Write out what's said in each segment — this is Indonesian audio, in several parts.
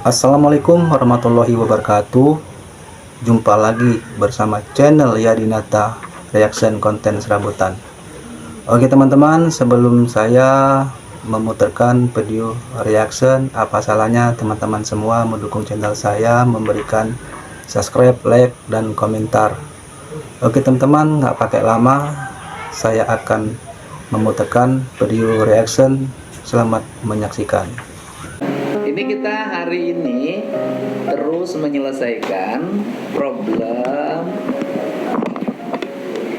Assalamualaikum warahmatullahi wabarakatuh. Jumpa lagi bersama channel Yadinata Reaction Konten Serabutan. Oke teman-teman, sebelum saya memutarkan video reaction, apa salahnya teman-teman semua mendukung channel saya, memberikan subscribe, like, dan komentar. Oke teman-teman, nggak pakai lama, saya akan memutarkan video reaction. Selamat menyaksikan. Ini kita hari ini terus menyelesaikan problem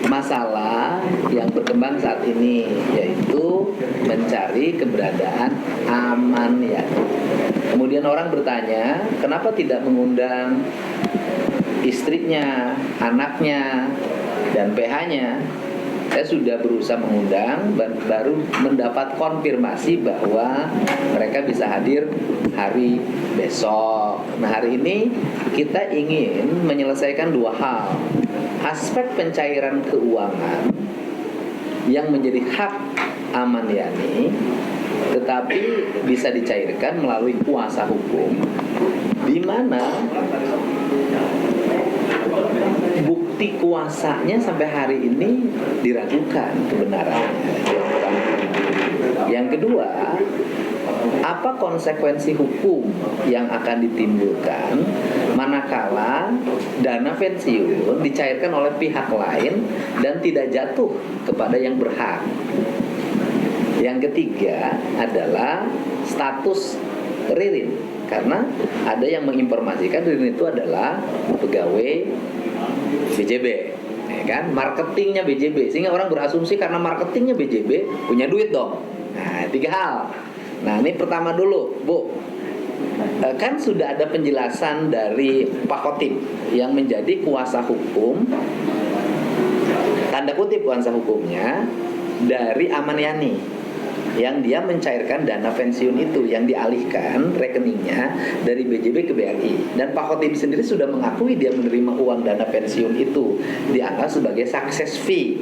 masalah yang berkembang saat ini, yaitu mencari keberadaan Aman Yani. Kemudian orang bertanya, kenapa tidak mengundang istrinya, anaknya, dan PH-nya? Saya sudah berusaha mengundang dan baru mendapat konfirmasi bahwa mereka bisa hadir hari besok. Nah, hari ini kita ingin menyelesaikan dua hal. Aspek pencairan keuangan yang menjadi hak Aman Yani, tetapi bisa dicairkan melalui kuasa hukum, di mana bukti kuasanya sampai hari ini diragukan kebenarannya. Yang kedua, apa konsekuensi hukum yang akan ditimbulkan manakala dana pensiun dicairkan oleh pihak lain dan tidak jatuh kepada yang berhak. Yang ketiga adalah status Ririn, karena ada yang menginformasikan Ririn itu adalah pegawai BJB, ya kan? Marketingnya BJB, sehingga orang berasumsi karena marketingnya BJB punya duit dong. Nah, tiga hal. Nah, ini pertama dulu, Bu. Kan sudah ada penjelasan dari Pak Khotib yang menjadi kuasa hukum, tanda kutip kuasa hukumnya, dari Aman Yani, yang dia mencairkan dana pensiun itu yang dialihkan rekeningnya dari BJB ke BRI. Dan Pak Khotib sendiri sudah mengakui dia menerima uang dana pensiun itu, dianggap sebagai success fee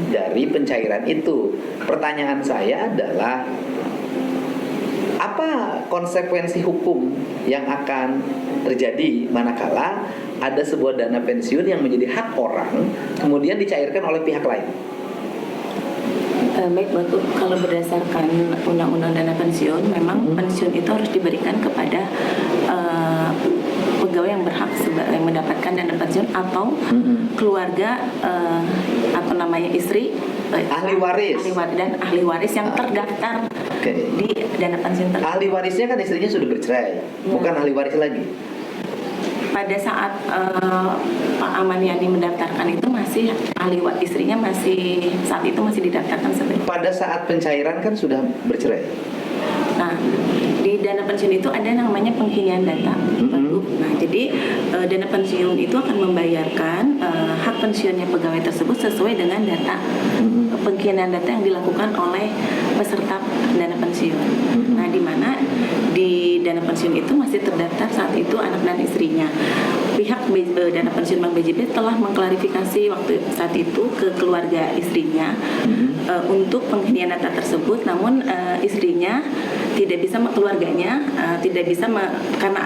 dari pencairan itu. Pertanyaan saya adalah, apa konsekuensi hukum yang akan terjadi manakala ada sebuah dana pensiun yang menjadi hak orang kemudian dicairkan oleh pihak lain? Baik, Bapak, kalau berdasarkan undang-undang dana pensiun, memang pensiun itu harus diberikan kepada pegawai yang berhak yang mendapatkan dana pensiun atau keluarga istri, ahli waris dan ahli waris yang terdaftar di dana pensiun tersebut. Ahli warisnya kan istrinya sudah bercerai, bukan ahli waris lagi. Pada saat Pak Aman Yani mendaftarkan itu masih istrinya masih saat itu masih didaftarkan sebagai. Pada saat pencairan kan sudah bercerai. Nah, di dana pensiun itu ada namanya penghinian data. Nah, jadi dana pensiun itu akan membayarkan hak pensiunnya pegawai tersebut sesuai dengan data penghinian data yang dilakukan oleh peserta dana pensiun. Nah, di mana di dana pensiun itu masih terdaftar saat itu anak dan istrinya. Pihak dana pensiun Bank BJB telah mengklarifikasi waktu saat itu ke keluarga istrinya untuk penghinian data tersebut, namun istrinya tidak bisa, keluarganya tidak bisa karena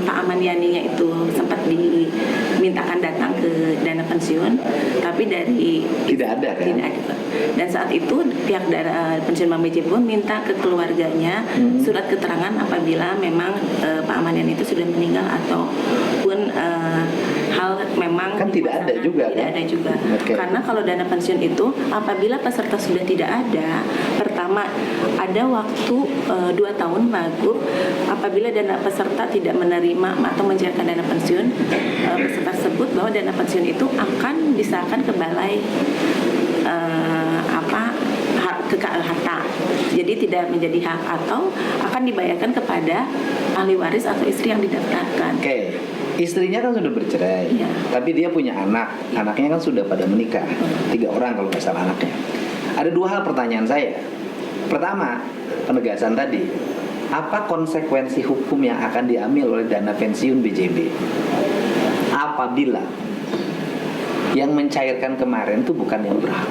Pak Aman Yani-nya itu sempat dimintakan datang ke dana pensiun, tapi dari tidak ada kan? Tidak ada. Dan saat itu pihak dana pensiun Bank BJB pun minta ke keluarganya surat keterangan apabila memang Pak Aman Yani itu sudah meninggal ataupun hal memang kan tidak ada juga. Tidak ada juga. Okay. Karena kalau dana pensiun itu apabila peserta sudah tidak ada, pertama ada waktu 2 tahun Wagub apabila dana peserta tidak menerima atau mencairkan dana pensiun peserta tersebut, bahwa dana pensiun itu akan disahkan ke balai harta. Jadi tidak menjadi hak atau akan dibayarkan kepada ahli waris atau istri yang didaftarkan. Oke. Istrinya kan sudah bercerai, tapi dia punya anak. Anaknya kan sudah pada menikah, 3 orang kalau nggak salah anaknya. Ada 2 hal pertanyaan saya. Pertama, penegasan tadi, apa konsekuensi hukum yang akan diambil oleh dana pensiun BJB apabila yang mencairkan kemarin itu bukan yang berhak?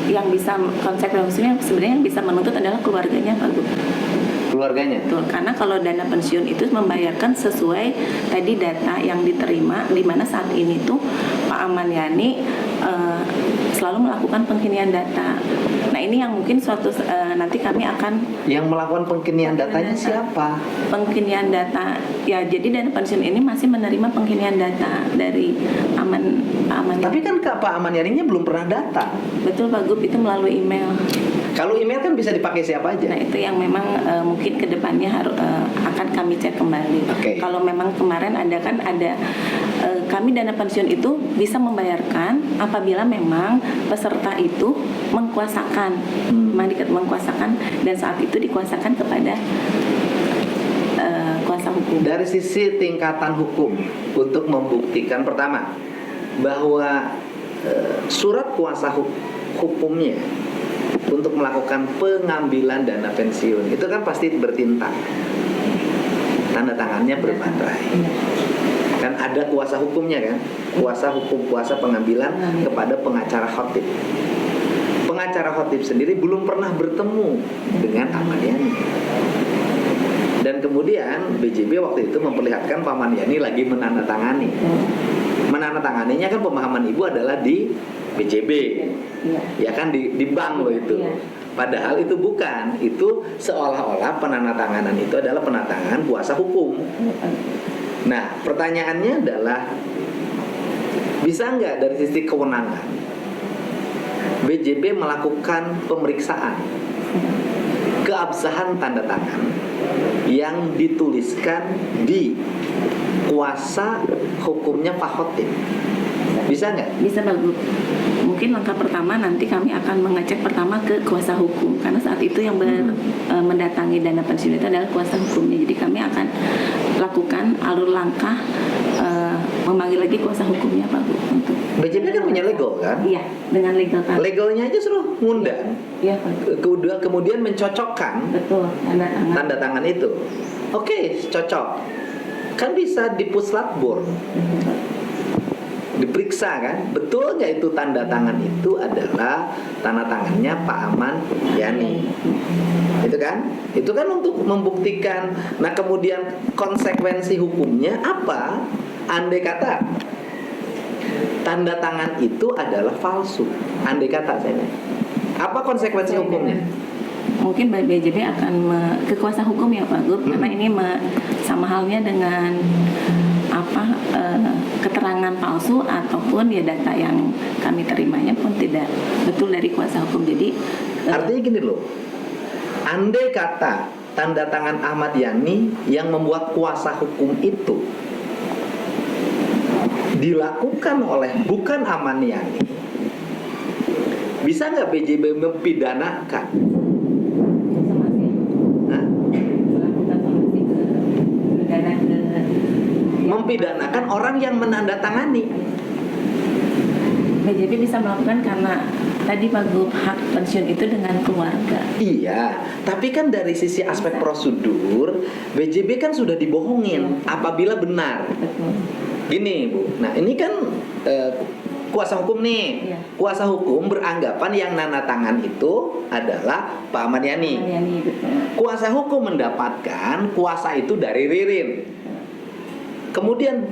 Yang bisa konsekuensinya sebenarnya yang bisa menuntut adalah keluarganya, Pak Gub. keluarganya. Betul, karena kalau dana pensiun itu membayarkan sesuai tadi data yang diterima, di mana saat ini tuh Pak Aman Yani selalu melakukan pengkinian data. Nah ini yang mungkin nanti kami akan Yang melakukan pengkinian datanya siapa? pengkinian data ya, jadi dana pensiun ini masih menerima pengkinian data dari Pak Aman. Tapi kan Pak Aman Yani belum pernah data. Betul Pak Gub, itu melalui email. Kalau email kan bisa dipakai siapa aja. Nah itu yang memang mungkin kedepannya akan kami cek kembali. Oke. Kalau memang kemarin ada kami dana pensiun itu bisa membayarkan apabila memang peserta itu mengkuasakan, mengkuasakan, dan saat itu dikuasakan kepada kuasa hukum. Dari sisi tingkatan hukum untuk membuktikan pertama bahwa surat kuasa hukumnya untuk melakukan pengambilan dana pensiun itu kan pasti bertinta, tanda tangannya berbaterai. Kan ada kuasa hukumnya kan, kuasa hukum, kuasa pengambilan kepada pengacara khotib. Pengacara khotib sendiri belum pernah bertemu dengan Ahmad Yani. Dan kemudian BJB waktu itu memperlihatkan Pak Ahmad Yani lagi menandatangani. Menandatanganinya kan pemahaman ibu adalah di BJB, ya kan di bank loh itu. Padahal itu bukan, itu seolah-olah penandatanganan itu adalah penandatangan kuasa hukum. Nah, pertanyaannya adalah bisa nggak dari sisi kewenangan BJB melakukan pemeriksaan keabsahan tanda tangan yang dituliskan di kuasa hukumnya Pak Khotib? Bisa nggak? Bisa bagus. Mungkin langkah pertama nanti kami akan mengecek pertama ke kuasa hukum, karena saat itu yang mendatangi dana pensiun itu adalah kuasa hukumnya. Jadi kami akan lakukan alur langkah memanggil lagi kuasa hukumnya Pak Bu untuk BJB kan punya legal kan? Iya, dengan legal kan. Legalnya aja suruh ngundang. Iya Pak. Kemudian mencocokkan Betul, tanda tangan itu. Oke, cocok. Kan bisa di puslatbor. Diperiksa kan, betul nggak itu tanda tangan itu adalah tanda tangannya Pak Aman Yani, itu kan untuk membuktikan. Nah kemudian konsekuensi hukumnya apa? Andai kata tanda tangan itu adalah palsu, andai kata saya, apa konsekuensi hukumnya? Mungkin BJB akan ke kuasa hukum ya Pak Gub, karena ini sama halnya dengan keterangan palsu ataupun ya data yang kami terimanya pun tidak betul dari kuasa hukum. Jadi artinya gini loh, andai kata tanda tangan Ahmad Yani yang membuat kuasa hukum itu dilakukan oleh bukan Ahmad Yani, bisa nggak BJB mempidanakan? Mempidanakan orang yang menandatangani. BJB bisa melakukan karena tadi Pak Gub, hak pensiun itu dengan keluarga. Iya, tapi kan dari sisi aspek prosedur BJB kan sudah dibohongin apabila benar. Betul. Gini Bu, nah ini kan kuasa hukum nih. Iya. Kuasa hukum beranggapan yang nana tangan itu adalah Pak Ahmad Yani. Betul. Kuasa hukum mendapatkan kuasa itu dari Ririn. Kemudian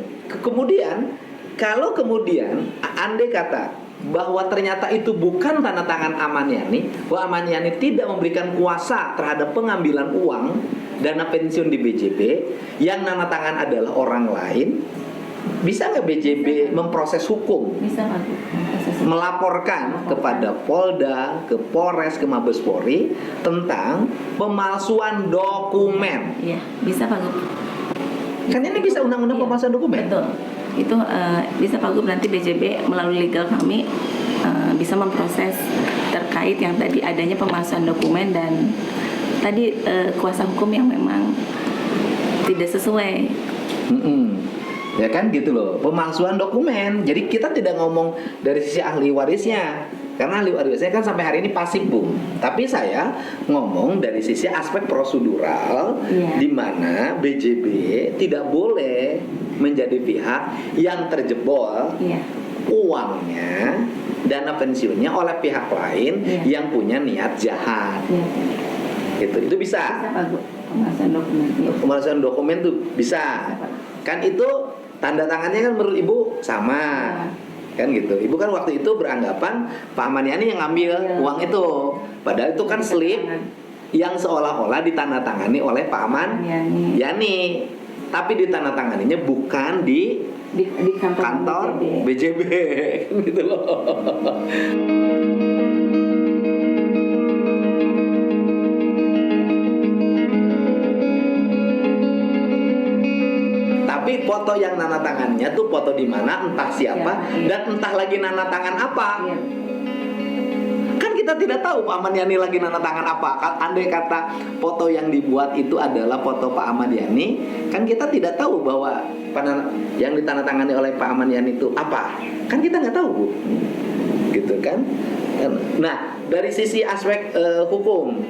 kalau kemudian andai kata bahwa ternyata itu bukan tanda tangan Ahmad Yani, bahwa Ahmad Yani tidak memberikan kuasa terhadap pengambilan uang dana pensiun di BJB, yang nana tangan adalah orang lain, bisa nggak BJB memproses hukum? Bisa Pak Gub. Melaporkan kepada Polda, ke Polres, ke Mabes Polri tentang pemalsuan dokumen. Iya, bisa Pak Gub. Kan ini bisa undang-undang pemalsuan dokumen. Betul. Itu bisa Pak Gub, nanti BJB melalui legal kami bisa memproses terkait yang tadi adanya pemalsuan dokumen dan tadi kuasa hukum yang memang tidak sesuai. Ya kan gitu loh, pemalsuan dokumen. Jadi kita tidak ngomong dari sisi ahli warisnya, karena ahli warisnya kan sampai hari ini pasif Bu. Tapi saya ngomong dari sisi aspek prosedural, di mana BJB tidak boleh menjadi pihak yang terjebol uangnya, dana pensiunnya oleh pihak lain yang punya niat jahat. Gitu. Itu bisa. Bisa Pak Gub. Pemalsuan dokumen. Iya. Pemalsuan dokumen tuh bisa. Kan itu tanda tangannya kan menurut Ibu sama. Kan gitu. Ibu kan waktu itu beranggapan Pak Ahmad Yani yang ngambil uang itu. Padahal itu kan slip yang seolah-olah ditandatangani oleh Pak Ahmad Yani. Tapi ditandatanganinya bukan di kantor BJB. Gitu loh. Tapi foto yang nana tangannya tuh foto di mana, entah siapa, dan entah lagi nana tangan apa. Kan kita tidak tahu Pak Ahmad Yani lagi nana tangan apa. Andai kata foto yang dibuat itu adalah foto Pak Ahmad Yani, kan kita tidak tahu bahwa yang ditandatangani oleh Pak Ahmad Yani itu apa. Kan kita nggak tahu, Bu. Gitu kan. Nah, dari sisi aspek hukum,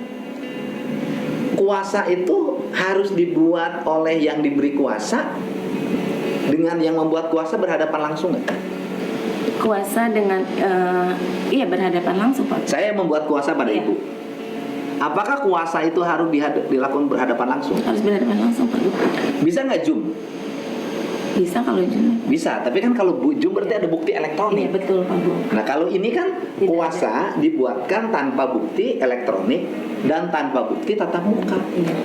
kuasa itu harus dibuat oleh yang diberi kuasa dengan yang membuat kuasa berhadapan langsung nggak? Kuasa dengan iya berhadapan langsung, Pak. Saya membuat kuasa pada Ibu. Apakah kuasa itu harus dilakukan berhadapan langsung? Harus berhadapan langsung, Pak. Bisa nggak Zoom? Bisa kalau Zoom. Bisa, tapi kan kalau Zoom berarti ada bukti elektronik. Iya, betul, Pak Bu. Nah, kalau ini kan kuasa dibuatkan tanpa bukti elektronik dan tanpa bukti tatap muka. Iya.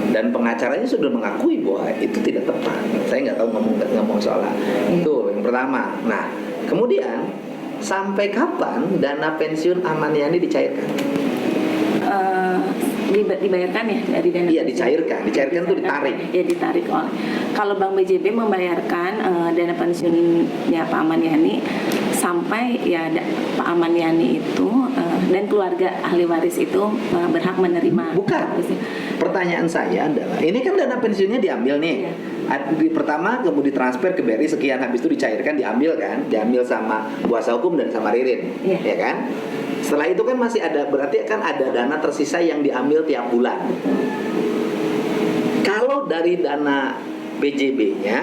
Dan pengacaranya sudah mengakui bahwa itu tidak tepat. Saya nggak tahu ngomong soal itu yang pertama. Nah, kemudian sampai kapan dana pensiun Ahmad Yani dicairkan? Dibayarkan ya dari dana. Iya, dicairkan itu ditarik. Ya, ditarik oleh. Kalau Bank BJB membayarkan dana pensiunnya Pak Ahmad Yani sampai ya Pak Ahmad Yani itu dan keluarga ahli waris itu berhak menerima. Bukan. Pertanyaan saya adalah, ini kan dana pensiunnya diambil nih. Pertama kemudian ditransfer ke BRI sekian, habis itu dicairkan, diambil sama kuasa hukum dan sama Ririn, ya kan? Setelah itu kan masih ada, berarti kan ada dana tersisa yang diambil tiap bulan. Kalau dari dana BJB-nya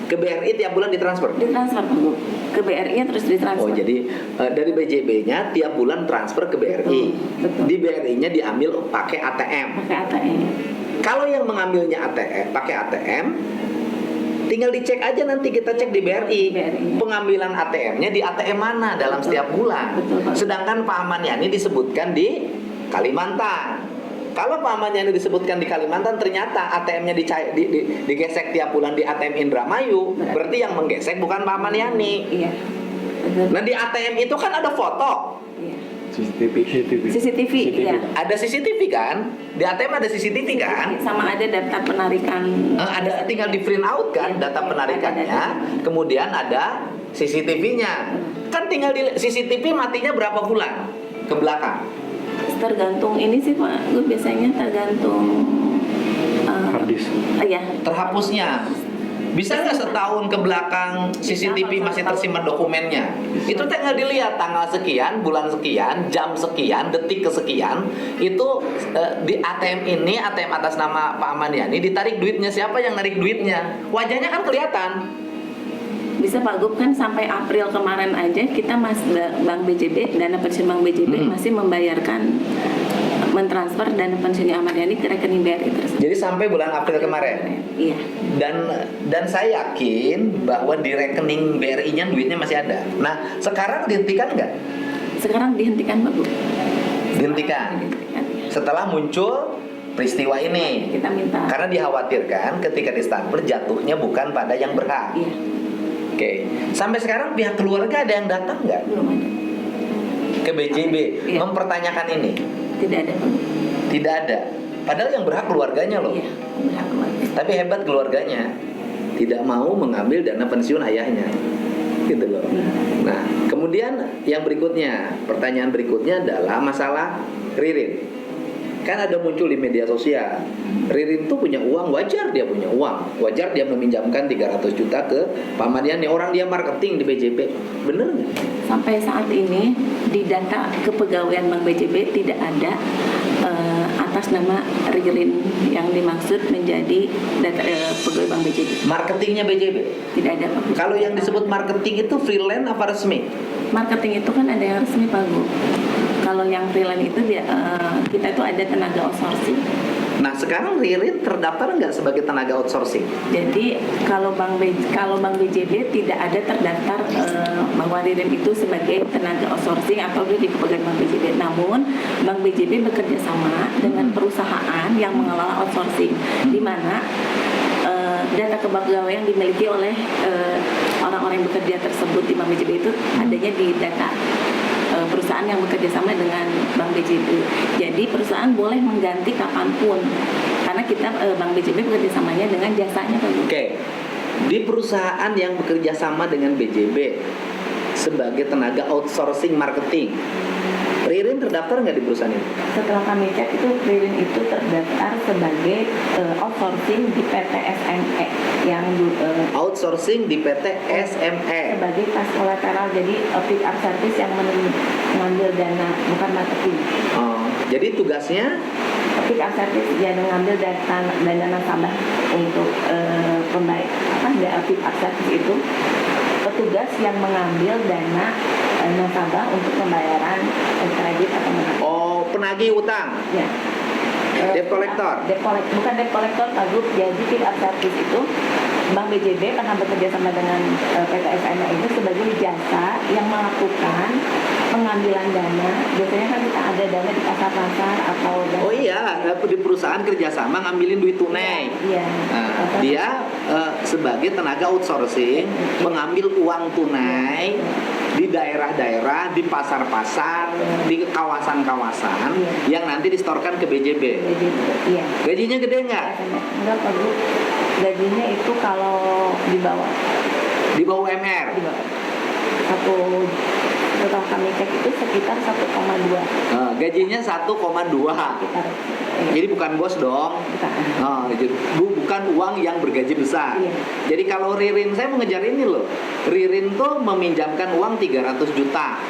ke BRI tiap bulan ditransfer? Ditransfer, Bu. Ke BRI terus ditransfer. Oh, jadi dari BJB-nya tiap bulan transfer ke BRI. Betul. Di BRI-nya diambil pakai ATM. Pakai ATM. Kalau yang mengambilnya ATM, pakai ATM, tinggal dicek aja, nanti kita cek di BRI. Pengambilan ATM-nya di ATM mana dalam setiap bulan. Sedangkan Pak Ahmad Yani disebutkan di Kalimantan. Kalau Pak Ahmad Yani disebutkan di Kalimantan, ternyata ATM-nya digesek tiap bulan di ATM Indramayu, berarti yang menggesek bukan Pak Ahmad Yani. Iya. Nah, di ATM itu kan ada foto. CCTV, ya. Ada CCTV kan? Di ATM ada CCTV kan? Sama ada daftar penarikan. Ada, tinggal di print out kan data penarikannya. Kemudian ada CCTV-nya. Kan tinggal di CCTV matinya berapa bulan ke belakang? Tergantung ini sih Pak, gue biasanya tergantung harddisk. Iya. Terhapusnya. Bisa nggak setahun ke belakang CCTV masih tersimpan dokumennya? Itu tinggal dilihat tanggal sekian, bulan sekian, jam sekian, detik kesekian. Itu di ATM ini, ATM atas nama Pak Ahmad Yani, ditarik duitnya, siapa yang narik duitnya? Wajahnya kan kelihatan. Bisa Pak Gub, kan sampai April kemarin aja kita Bank BJB, dana pensiun Bank BJB masih membayarkan, mentransfer dana pensiunnya Ahmad Yani ke rekening BRI tersebut. Jadi sampai bulan April kemarin. Iya. Dan saya yakin bahwa di rekening BRI-nya duitnya masih ada. Nah, sekarang dihentikan nggak? Sekarang dihentikan Pak Gub. Dihentikan. Setelah muncul peristiwa ini. Kita minta. Karena dikhawatirkan ketika ditransfer jatuhnya bukan pada yang berhak. Iya. Oke. Sampai sekarang pihak keluarga ada yang datang nggak? Belum ada. Ke BJB Iya. mempertanyakan ini? Tidak ada Pak Gub. Tidak ada. Padahal yang berhak keluarganya loh. Iya, berhak keluarga. Tapi hebat keluarganya, tidak mau mengambil dana pensiun ayahnya, gitu loh. Nah, kemudian yang berikutnya, pertanyaan berikutnya adalah masalah Ririn. Kan ada muncul di media sosial, Ririn tuh punya uang, wajar dia punya uang, wajar dia meminjamkan 300 juta ke Pak Ahmad Yani, orang dia marketing di BJB, bener nggak? Sampai saat ini di data kepegawaian Bank BJB tidak ada atas nama Ririn yang dimaksud menjadi data pegawai Bank BJB. Marketingnya BJB? Tidak ada Pak. Kalau yang disebut marketing itu freelance apa resmi? Marketing itu kan ada yang resmi Pak Bu. Kalau yang freelance itu dia kita itu ada tenaga outsourcing. Nah sekarang Ririn terdaftar nggak sebagai tenaga outsourcing? Jadi kalau Bank BJB tidak ada terdaftar bahwa Ririn itu sebagai tenaga outsourcing atau dia di kepegawaian Bank BJB. Namun Bank BJB bekerja sama dengan perusahaan yang mengelola outsourcing, di mana data kepegawaian yang dimiliki oleh orang-orang yang bekerja tersebut di Bank BJB itu adanya di data perusahaan yang bekerja sama dengan Bank BJB. Jadi perusahaan boleh mengganti kapanpun karena kita Bank BJB bekerja samanya dengan jasanya Pak. Oke, di perusahaan yang bekerja sama dengan BJB sebagai tenaga outsourcing marketing, Ririn terdaftar nggak di perusahaan itu? Setelah kami cek itu Ririn itu terdaftar sebagai outsourcing di PT SME yang Outsourcing di PT SME sebagai kas kolateral, jadi pick up service yang mengambil dana bukan marketing. Oh, jadi tugasnya Pick up service dia mengambil dana nasabah untuk pick up service itu petugas yang mengambil dana nasabah untuk pembayaran kredit atau menagih. oh penagih utang, Ya. debt collector. Bukan debt collector, Pak Gub. Jadi pick up service itu Bank BJB pernah bekerja sama dengan PT SME itu sebagai jasa yang melakukan pengambilan dana. Biasanya kan kita ada dana di pasar-pasar atau dana. Oh iya, di perusahaan kerjasama ngambilin duit tunai. Iya. Nah, dia sebagai tenaga outsourcing mengambil uang tunai di daerah-daerah, di pasar-pasar, di kawasan-kawasan yang nanti distorkan ke BJB. Iya. Gajinya gede nggak? Enggak, Pak Gub. Gajinya itu kalau di bawah Di bawah UMR. setelah kami cek itu sekitar 1,2 Gajinya 1,2. sekitar. Jadi bukan bos dong. Bukan. Bukan uang yang bergaji besar. Iya. Jadi kalau Ririn, saya mengejar ini loh. Ririn tuh meminjamkan uang 300 juta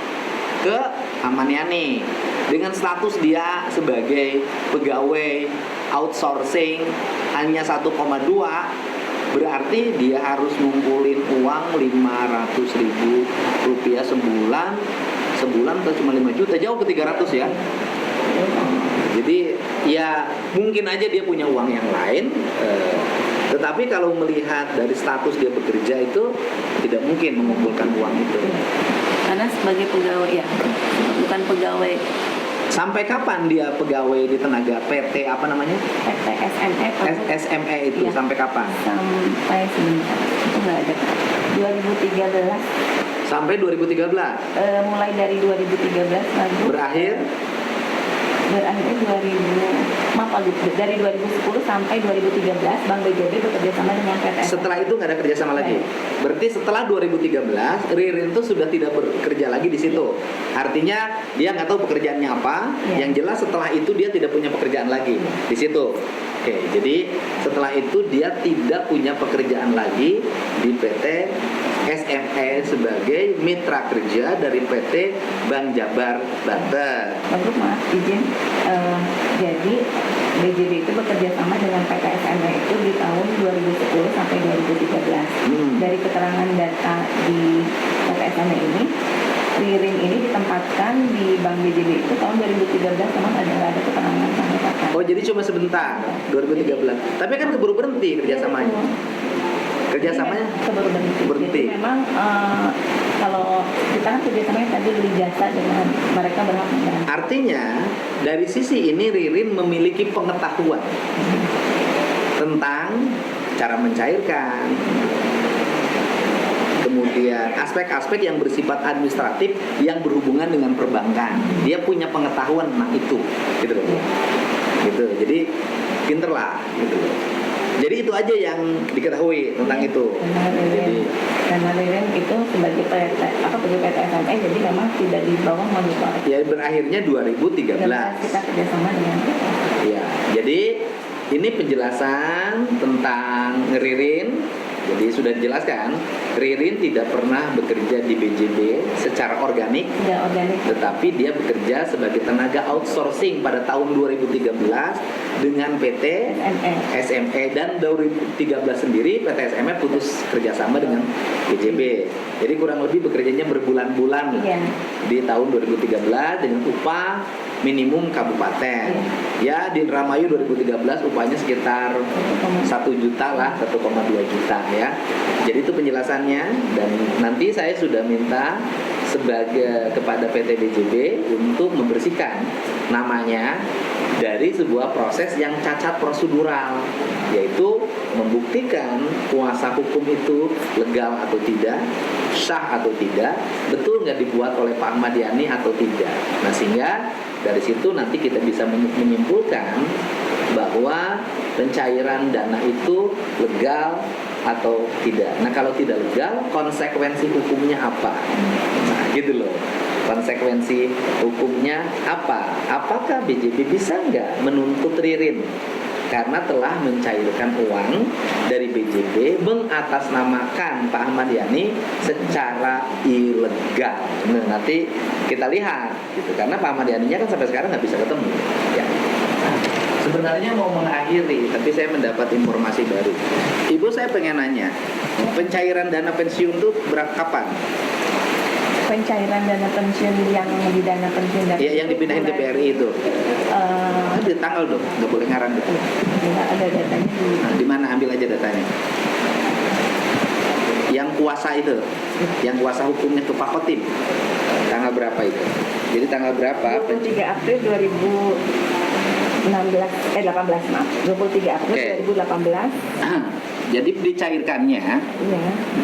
ke Amaniani dengan status dia sebagai pegawai outsourcing hanya 1,2, berarti dia harus ngumpulin uang 500.000 rupiah sebulan atau cuma 5 juta, jauh ke 300 ya. Jadi ya mungkin aja dia punya uang yang lain, tetapi kalau melihat dari status dia bekerja itu tidak mungkin mengumpulkan uang itu. Karena sebagai pegawai ya, bukan pegawai Sampai kapan dia pegawai di tenaga PT apa namanya? PT SME. SME itu Iya. sampai kapan? Sampai sebentar itu nggak ada 2013. Sampai 2013. Mulai dari 2013 lalu berakhirnya 2010 sampai 2013 Bank BJB bekerja sama dengan PT SME. Setelah itu nggak ada kerjasama lagi. Berarti setelah 2013 Ririn tuh sudah tidak bekerja lagi di situ. Artinya dia nggak tahu pekerjaannya apa. Ya. Yang jelas setelah itu dia tidak punya pekerjaan lagi di situ. Oke, jadi setelah itu dia tidak punya pekerjaan lagi di PT SME sebagai mitra kerja dari PT Bank Jabar Banten. Lalu maaf izin, jadi BJB itu bekerja sama dengan PT SME itu di tahun 2010 sampai 2013. Dari keterangan data di PT SME ini, Ririn ini ditempatkan di Bank BJB itu tahun 2013, memang nggak ada keterangan sampai kapan. Oh, jadi cuma sebentar 2013. Tapi kan keburu berhenti kerjasamanya. Kerjasamanya keburu berhenti. Jadi memang kalau kita kan kerjasamanya tadi beli jasa dengan mereka berhak mengganti. Artinya dari sisi ini Ririn memiliki pengetahuan tentang cara mencairkan, kemudian aspek-aspek yang bersifat administratif yang berhubungan dengan perbankan. Dia punya pengetahuan tentang itu, gitu loh. Gitu. Jadi pinter lah, gitu loh. Jadi itu aja yang diketahui tentang itu. Karena Ririn itu sebagai PT SME, jadi memang tidak di bawah monitor. Ya, berakhirnya 2013. Kita kerjasama dengan Ya, jadi ini penjelasan tentang Ririn. Jadi sudah dijelaskan, Ririn tidak pernah bekerja di BJB secara organik, tidak organik. tetapi dia bekerja sebagai tenaga outsourcing pada tahun 2013 dengan PT SME, dan 2013 sendiri PT SME putus kerjasama dengan BJB. Jadi kurang lebih bekerjanya berbulan-bulan lah. Iya. Di tahun 2013 dengan upah minimum kabupaten. Ya, di Indramayu 2013 upahnya sekitar 1 juta lah, 1,2 juta ya. Jadi itu penjelasannya, dan nanti saya sudah minta kepada PT BJB untuk membersihkan namanya dari sebuah proses yang cacat prosedural, yaitu membuktikan kuasa hukum itu legal atau tidak, sah atau tidak, betul nggak dibuat oleh Pak Ahmad Yani atau tidak. Nah, sehingga dari situ nanti kita bisa menyimpulkan bahwa pencairan dana itu legal atau tidak. Nah, kalau tidak legal, konsekuensi hukumnya apa? Nah, gitu loh. Konsekuensi hukumnya apa? Apakah BJB bisa nggak menuntut Ririn karena telah mencairkan uang dari BJB mengatasnamakan Pak Ahmad Yani secara ilegal? Nah, nanti kita lihat, gitu. Karena Pak Ahmad Yani-nya kan sampai sekarang nggak bisa ketemu. Ya. Sebenarnya mau mengakhiri, tapi saya mendapat informasi baru. Ibu, saya pengen nanya, pencairan dana pensiun itu kapan? Pencairan dana pensiun yang di dana pensiun dari Ya, yang dipindahin ke BRI itu. Ada tanggal dong, nggak boleh ngarang dong. ada datanya Nah, di mana, ambil aja datanya. Yang kuasa itu, yang kuasa hukumnya ke Pak Khotim, tanggal berapa itu? Jadi tanggal berapa? 23 April 18 maaf 23 April 2018. Jadi dicairkannya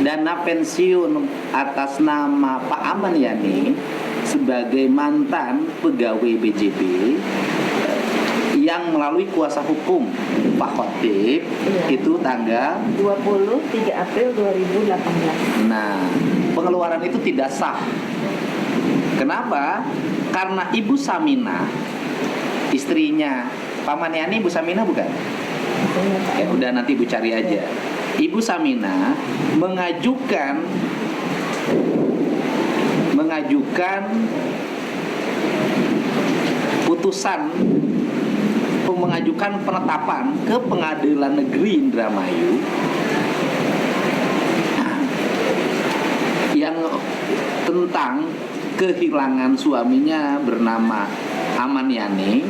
dana pensiun atas nama Pak Ahmad Yani sebagai mantan pegawai BJB yang melalui kuasa hukum Pak Khotib itu tanggal 23 April 2018. Nah, pengeluaran itu tidak sah. Kenapa? Karena Ibu Samina, istrinya Pak Ahmad Yani, Ibu Samina bukan? Ya udah, nanti Ibu cari aja. Ibu Samina mengajukan putusan, mengajukan penetapan ke Pengadilan Negeri Indramayu yang tentang kehilangan suaminya bernama Ahmad Yani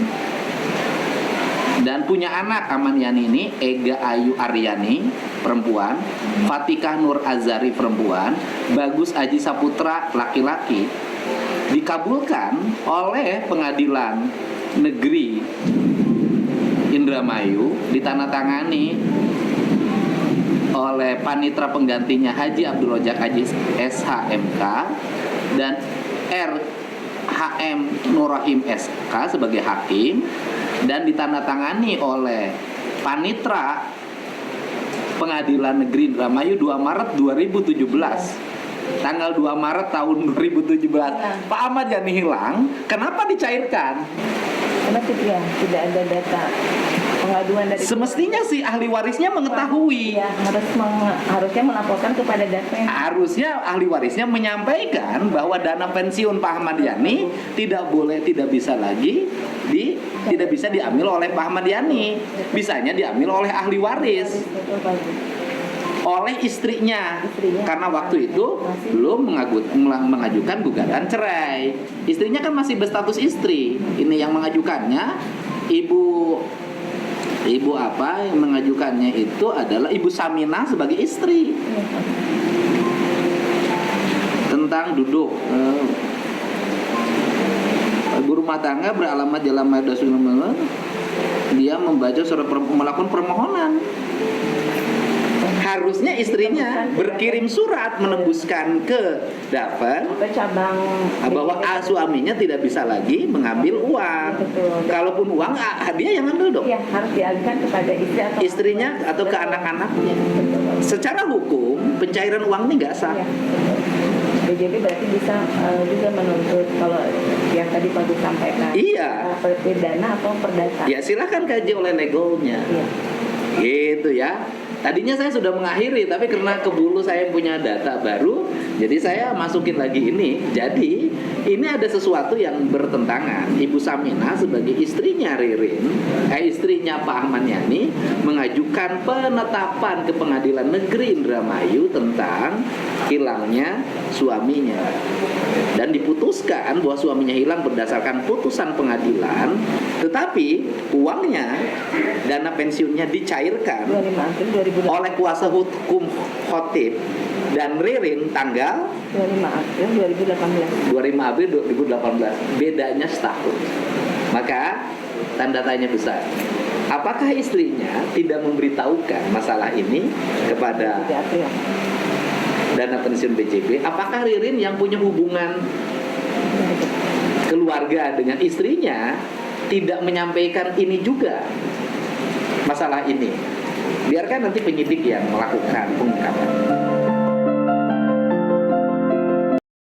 dan punya anak Ahmad Yani ini, Ega Ayu Aryani perempuan, Fatikah Nur Azari perempuan, Bagus Aji Saputra laki-laki, dikabulkan oleh Pengadilan Negeri Indramayu, ditandatangani oleh panitra penggantinya Haji Abdul Rojak Haji SHMK dan RHM Nurrahim SK sebagai hakim, dan ditandatangani oleh panitra Pengadilan Negeri Indramayu 2 Maret 2017. Tanggal 2 Maret tahun 2017. Pak Ahmad Yani hilang, kenapa dicairkan? Karena tidak ada data pengaduan dari. Semestinya si ahli warisnya mengetahui. Ya, harusnya melaporkan kepada DAPEN. Harusnya ahli warisnya menyampaikan bahwa dana pensiun Pak Ahmad Yani tidak bisa lagi tidak bisa diambil oleh Pak Ahmad Yani. Bisanya diambil oleh ahli waris, oleh istrinya. Karena waktu itu belum mengajukan gugatan cerai. Istrinya kan masih berstatus istri. Ini yang mengajukannya Ibu apa yang mengajukannya itu adalah Ibu Samina sebagai istri. Tentang duduk ibu rumah tangga beralamat Jalan Maeda Sunan, dia membaca surat melakukan permohonan. Harusnya istrinya berkirim surat menembuskan ke Dapen bahwa suaminya tidak bisa lagi mengambil uang. Kalaupun uang, dia yang ambil dong. Ya, harus dialihkan kepada istrinya atau ke anak-anaknya. Secara hukum pencairan uang ini nggak sah. BJB berarti bisa juga menuntut kalau yang tadi Pak Gus sampaikan. Iya. Pidana atau perdata. Ya silakan kaji oleh legalnya. Iya. Gitu ya. Tadinya saya sudah mengakhiri, tapi karena kebulu saya punya data baru, jadi saya masukin lagi ini. Jadi ini ada sesuatu yang bertentangan. Ibu Saminah sebagai istrinya Ririn, istrinya Pak Ahmad Yani, mengajukan penetapan ke Pengadilan Negeri Indramayu tentang hilangnya suaminya. Dan diputuskan bahwa suaminya hilang berdasarkan putusan pengadilan, tetapi uangnya, dana pensiunnya dicairkan 25 April 2018. oleh kuasa hukum Khotib dan Ririn tanggal 25 April 2018. 25 April 2018. Bedanya setahun. Maka tanda tanya besar. Apakah istrinya tidak memberitahukan masalah ini kepada 3 April. dana pensiun BCB? Apakah Ririn yang punya hubungan keluarga dengan istrinya tidak menyampaikan ini juga, masalah ini? Biarkan nanti penyidik yang melakukan pengungkapan.